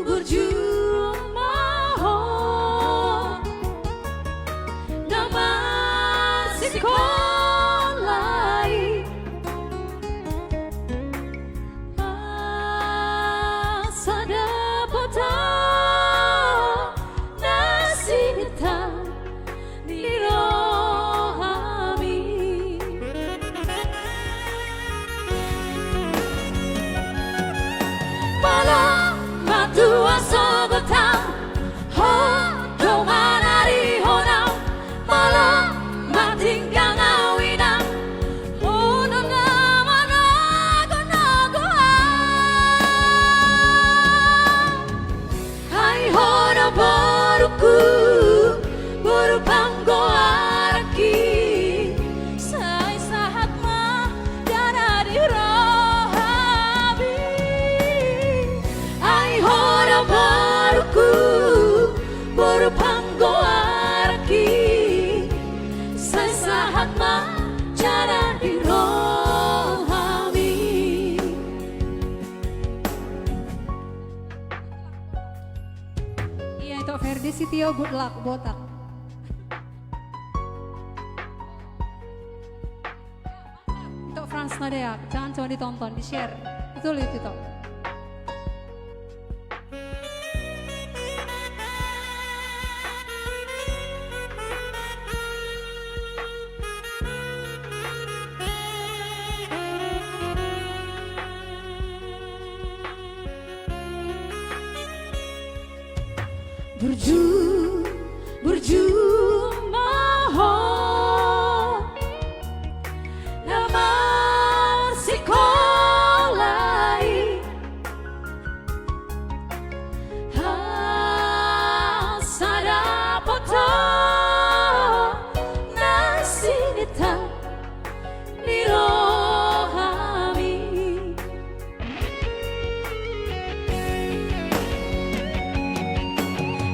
Berjuang mohon nama sekolah asa dapat nasi hitam di rohami malam batu asobetang ho domanari honam malam matinggang awinang ho nama nago hai hono boruku boru panggo araki sai sahat mah dara di rohami ai hono boruku boru panggo araki sai sahat mah dara di rohami. Iya, itu Ferdi Sitio, good luck, botak. Untuk Frans Nadia, jangan cuma ditonton, di share. Itu lihat itu. Berjuang mohon nama sekolah asa dapat nasi hitam di rohami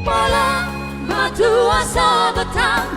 malam batu asa betang